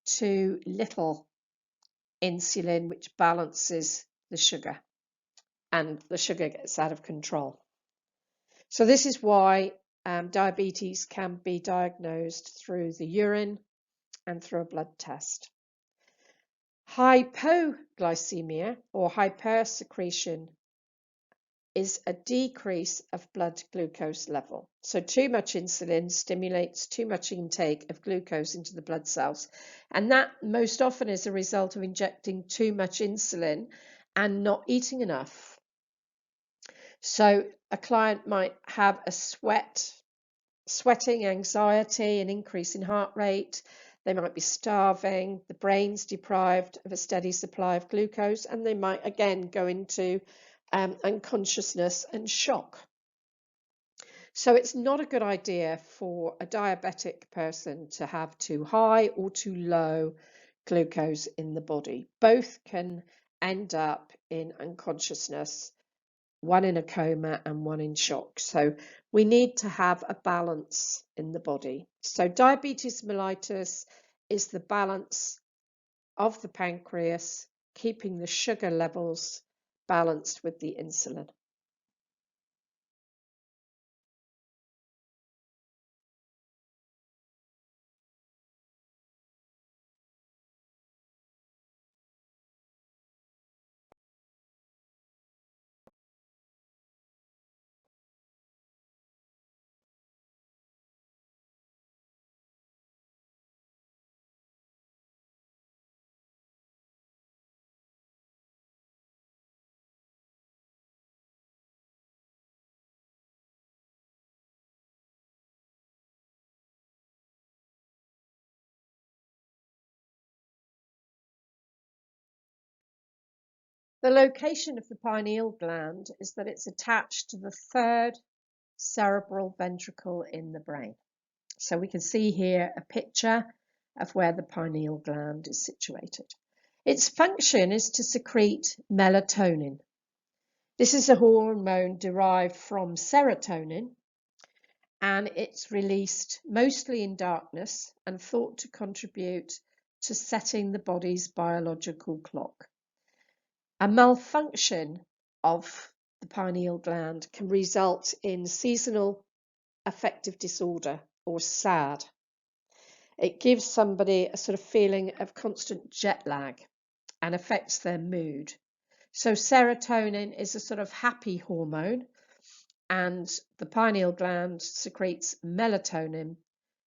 too little insulin, which balances the sugar, and the sugar gets out of control. So this is why diabetes can be diagnosed through the urine and through a blood test. Hypoglycemia or hypersecretion is a decrease of blood glucose level. So too much insulin stimulates too much intake of glucose into the blood cells. And that most often is a result of injecting too much insulin and not eating enough. So a client might have a sweating, anxiety, an increase in heart rate. They might be starving, the brain's deprived of a steady supply of glucose, and they might again go into unconsciousness and shock. So it's not a good idea for a diabetic person to have too high or too low glucose in the body. Both can end up in unconsciousness, one in a coma and one in shock. So we need to have a balance in the body. So diabetes mellitus is the balance of the pancreas, keeping the sugar levels balanced with the insulin. The location of the pineal gland is that it's attached to the third cerebral ventricle in the brain. So we can see here a picture of where the pineal gland is situated. Its function is to secrete melatonin. This is a hormone derived from serotonin, and it's released mostly in darkness and thought to contribute to setting the body's biological clock. A malfunction of the pineal gland can result in seasonal affective disorder, or SAD. It gives somebody a sort of feeling of constant jet lag and affects their mood. So serotonin is a sort of happy hormone, and the pineal gland secretes melatonin,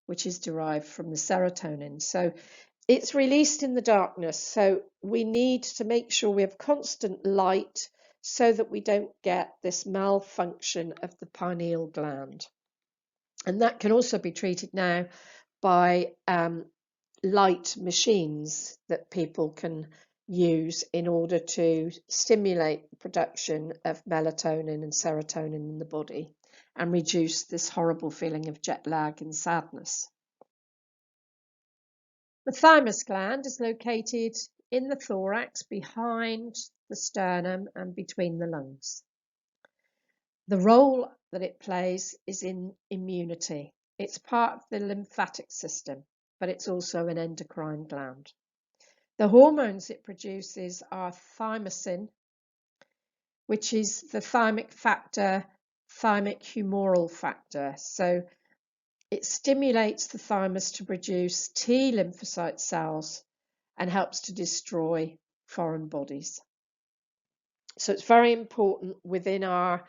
which is derived from the serotonin. So it's released in the darkness. So we need to make sure we have constant light so that we don't get this malfunction of the pineal gland. And that can also be treated now by light machines that people can use in order to stimulate the production of melatonin and serotonin in the body and reduce this horrible feeling of jet lag and sadness. The thymus gland is located in the thorax, behind the sternum and between the lungs. The role that it plays is in immunity. It's part of the lymphatic system, but it's also an endocrine gland. The hormones it produces are thymosin, which is the thymic factor, thymic humoral factor. So it stimulates the thymus to produce T lymphocyte cells and helps to destroy foreign bodies. So it's very important within our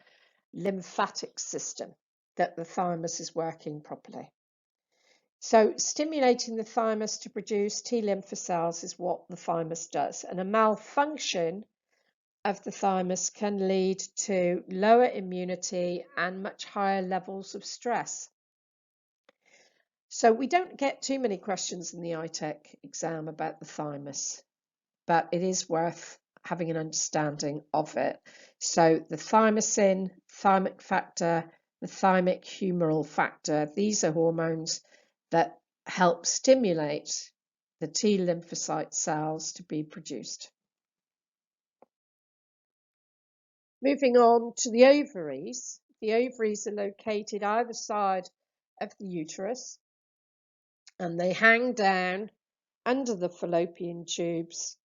lymphatic system that the thymus is working properly. So stimulating the thymus to produce T lymphocells is what the thymus does, and a malfunction of the thymus can lead to lower immunity and much higher levels of stress. So we don't get too many questions in the ITEC exam about the thymus, but it is worth having an understanding of it. So the thymosin, thymic factor, the thymic humoral factor, these are hormones that help stimulate the T lymphocyte cells to be produced. Moving on to the ovaries. The ovaries are located either side of the uterus, and they hang down under the fallopian tubes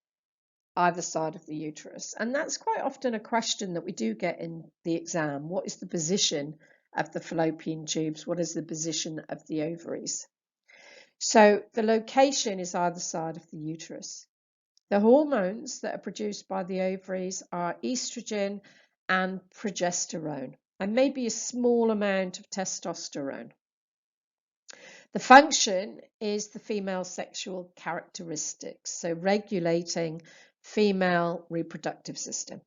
either side of the uterus. And that's quite often a question that we do get in the exam. What is the position of the fallopian tubes? What is the position of the ovaries? So the location is either side of the uterus. The hormones that are produced by the ovaries are estrogen and progesterone, and maybe a small amount of testosterone. The function is the female sexual characteristics, so regulating female reproductive system.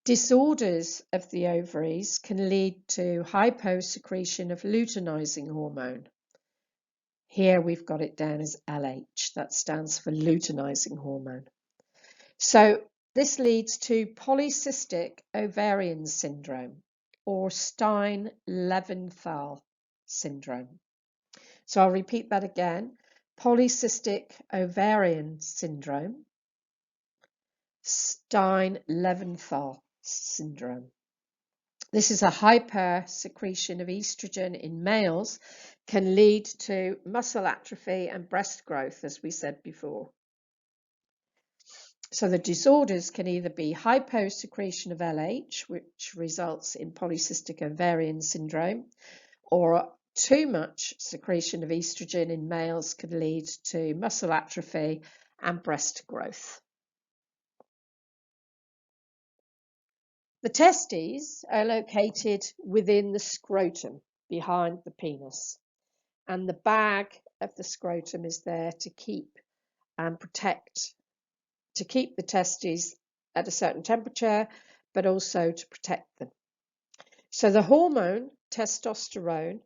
Disorders of the ovaries can lead to hyposecretion of luteinizing hormone. Here we've got it down as LH, that stands for luteinizing hormone. So this leads to polycystic ovarian syndrome or Stein-Leventhal syndrome. So I'll repeat that again. Polycystic ovarian syndrome, Stein-Leventhal syndrome. This is a hypersecretion of estrogen in males, can lead to muscle atrophy and breast growth, as we said before. So the disorders can either be hyposecretion of LH, which results in polycystic ovarian syndrome, or too much secretion of estrogen in males could lead to muscle atrophy and breast growth. The testes are located within the scrotum, behind the penis, and the bag of the scrotum is there to keep and protect, to keep the testes at a certain temperature, but also to protect them. So the hormone testosterone,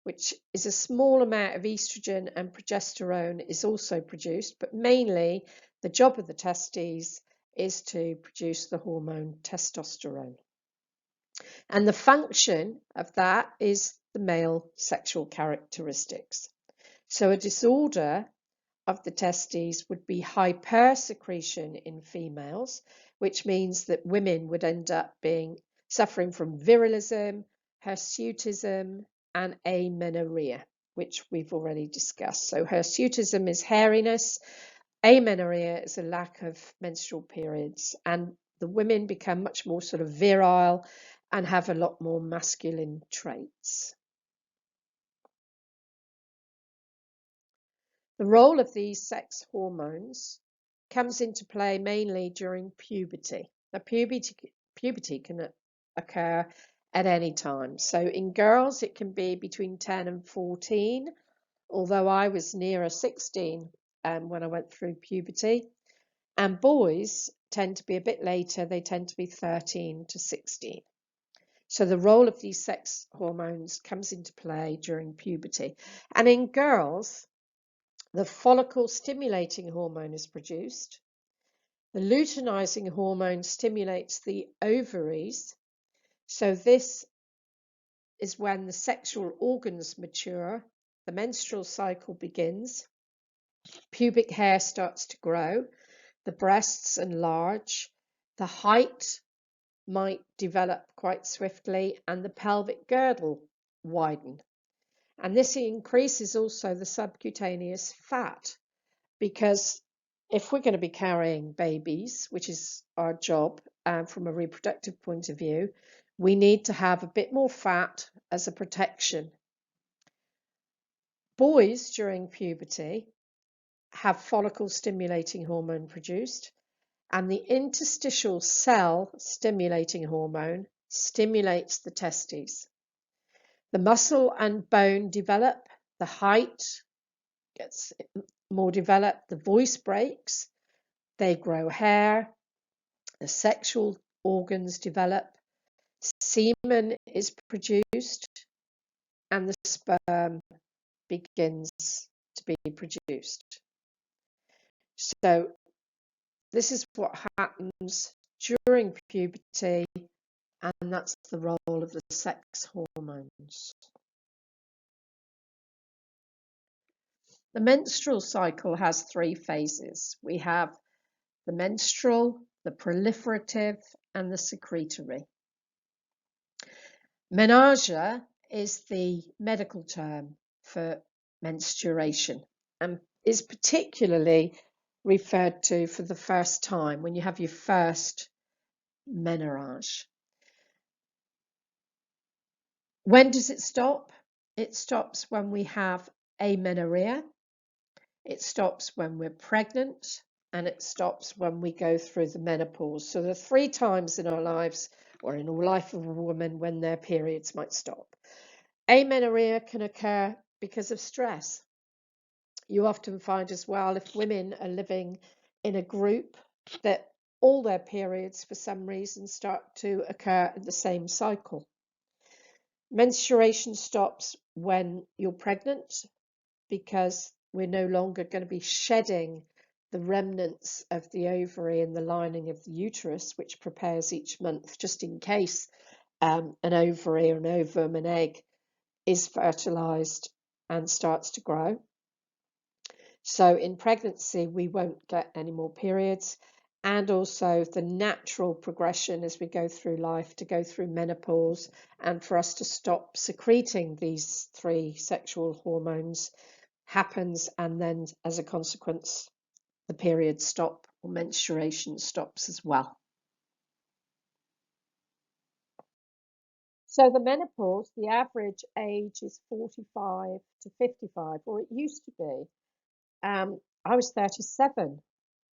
which is a small amount of estrogen and progesterone, is also produced, but mainly the job of the testes is to produce the hormone testosterone. And the function of that is the male sexual characteristics. So a disorder of the testes would be hypersecretion in females, which means that women would end up suffering from virilism, hirsutism, and amenorrhea, which we've already discussed. So hirsutism is hairiness, amenorrhea is a lack of menstrual periods, and the women become much more sort of virile and have a lot more masculine traits. The role of these sex hormones comes into play mainly during puberty. Now, puberty can occur at any time. So in girls, it can be between 10 and 14, although I was nearer 16 when I went through puberty. And boys tend to be a bit later. They tend to be 13 to 16. So the role of these sex hormones comes into play during puberty. And in girls, the follicle stimulating hormone is produced. The luteinizing hormone stimulates the ovaries. So this is when the sexual organs mature, the menstrual cycle begins, pubic hair starts to grow, the breasts enlarge, the height might develop quite swiftly, and the pelvic girdle widen. And this increases also the subcutaneous fat, because if we're going to be carrying babies, which is our job from a reproductive point of view, we need to have a bit more fat as a protection. Boys during puberty have follicle stimulating hormone produced, and the interstitial cell stimulating hormone stimulates the testes. The muscle and bone develop, the height gets more developed, the voice breaks, they grow hair, the sexual organs develop, semen is produced, and the sperm begins to be produced. So this is what happens during puberty, and that's the role of the sex hormones. The menstrual cycle has 3 phases. We have the menstrual, the proliferative, and the secretory. Menarche is the medical term for menstruation and is particularly referred to for the first time when you have your first menarche. When does it stop? It stops when we have amenorrhea, it stops when we're pregnant, and it stops when we go through the menopause. So there are 3 times in our lives, or in the life of a woman, when their periods might stop. Amenorrhea can occur because of stress. You often find as well, if women are living in a group, that all their periods for some reason start to occur in the same cycle. Menstruation stops when you're pregnant because we're no longer going to be shedding the remnants of the ovary and the lining of the uterus, which prepares each month just in case an ovary or an ovum, an egg, is fertilized and starts to grow. So in pregnancy, we won't get any more periods. And also the natural progression as we go through life to go through menopause and for us to stop secreting these 3 sexual hormones happens, and then as a consequence the periods stop or menstruation stops as well. So the menopause, the average age is 45 to 55, or it used to be. I was 37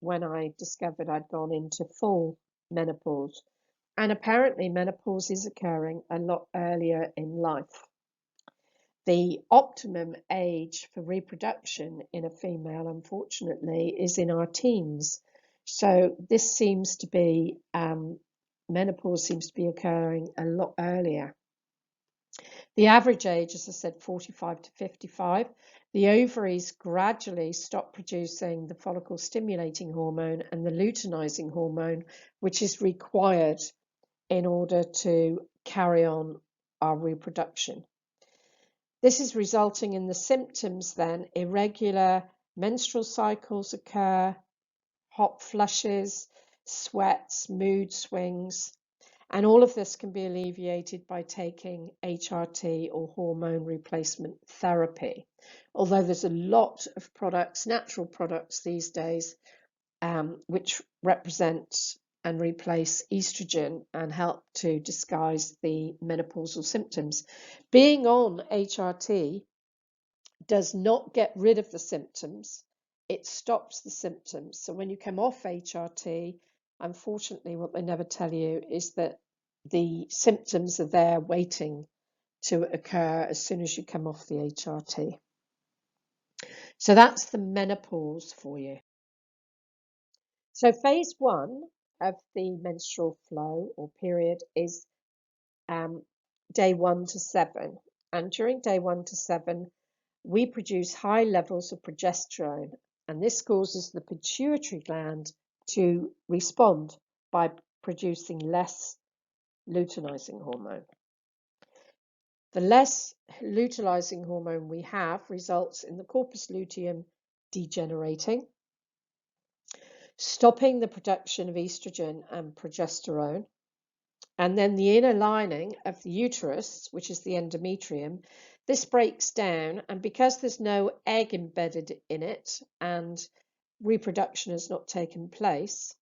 when I discovered I'd gone into full menopause, and apparently menopause is occurring a lot earlier in life. The optimum age for reproduction in a female, unfortunately, is in our teens. So this seems to be, menopause seems to be occurring a lot earlier. The average age, as I said, 45 to 55. The ovaries gradually stop producing the follicle stimulating hormone and the luteinizing hormone, which is required in order to carry on our reproduction. This is resulting in the symptoms then. Irregular menstrual cycles occur, hot flushes, sweats, mood swings, and all of this can be alleviated by taking HRT or hormone replacement therapy. Although there's a lot of products, natural products these days, which represent and replace estrogen and help to disguise the menopausal symptoms. Being on HRT does not get rid of the symptoms, it stops the symptoms. So when you come off HRT, unfortunately, what they never tell you is that the symptoms are there waiting to occur as soon as you come off the HRT. So that's the menopause for you. So phase 1 of the menstrual flow or period is day 1 to 7. And during day 1 to 7, we produce high levels of progesterone, and this causes the pituitary gland to respond by producing less luteinizing hormone. The less luteinizing hormone we have results in the corpus luteum degenerating, stopping the production of estrogen and progesterone. And then the inner lining of the uterus, which is the endometrium, this breaks down, and because there's no egg embedded in it and reproduction has not taken place,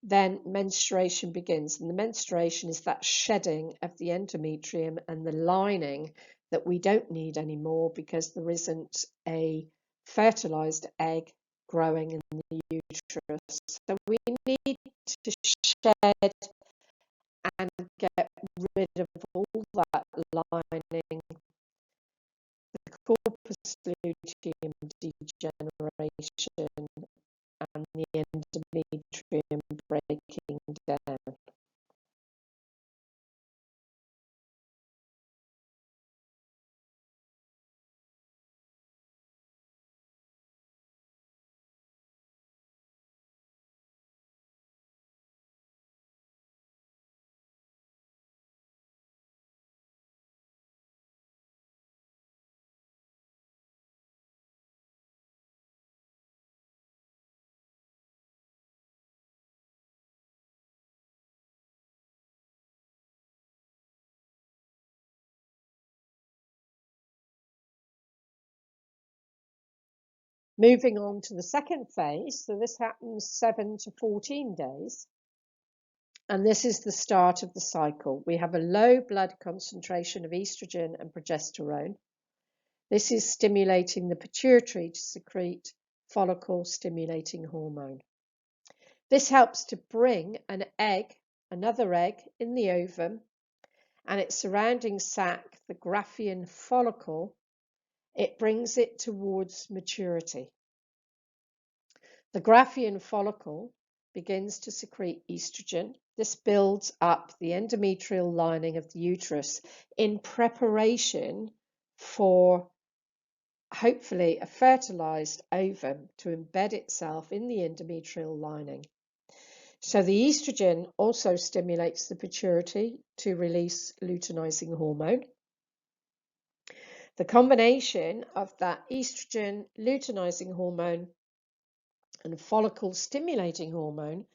then menstruation begins. And the menstruation is that shedding of the endometrium and the lining that we don't need anymore because there isn't a fertilized egg growing in the uterus. So we need to shed and get rid of all that lining, the corpus luteum degeneration, and the endometrium breaking down. Moving on to the second phase, so this happens 7 to 14 days, and this is the start of the cycle. We have a low blood concentration of estrogen and progesterone. This is stimulating the pituitary to secrete follicle-stimulating hormone. This helps to bring an egg, another egg, in the ovum, and its surrounding sac, the Graafian follicle, it brings it towards maturity. The Graafian follicle begins to secrete estrogen. This builds up the endometrial lining of the uterus in preparation for hopefully a fertilized ovum to embed itself in the endometrial lining. So the estrogen also stimulates the pituitary to release luteinizing hormone. The combination of that estrogen, luteinizing hormone, and follicle stimulating hormone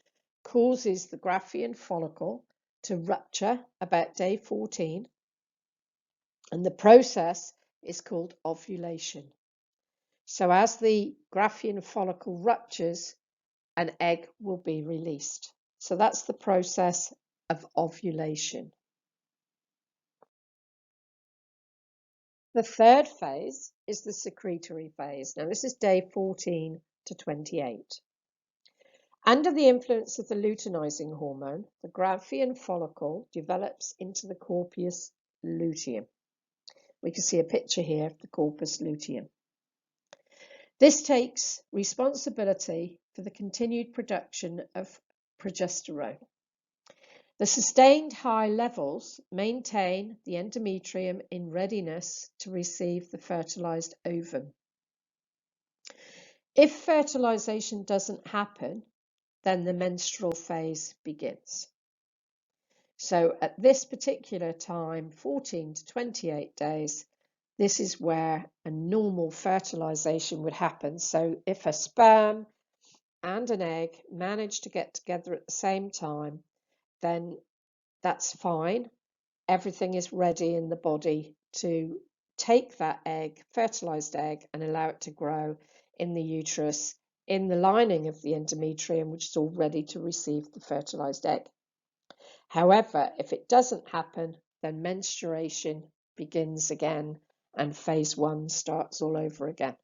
causes the Graafian follicle to rupture about day 14, and the process is called ovulation. So as the Graafian follicle ruptures, an egg will be released. So that's the process of ovulation. The third phase is the secretory phase. Now this is day 14 to 28. Under the influence of the luteinizing hormone, the Graafian follicle develops into the corpus luteum. We can see a picture here of the corpus luteum. This takes responsibility for the continued production of progesterone. The sustained high levels maintain the endometrium in readiness to receive the fertilized ovum. If fertilization doesn't happen, then the menstrual phase begins. So at this particular time, 14 to 28 days, this is where a normal fertilization would happen. So if a sperm and an egg manage to get together at the same time, then that's fine. Everything is ready in the body to take that egg, fertilized egg, and allow it to grow in the uterus, in the lining of the endometrium, which is all ready to receive the fertilized egg. However, if it doesn't happen, then menstruation begins again and phase 1 starts all over again.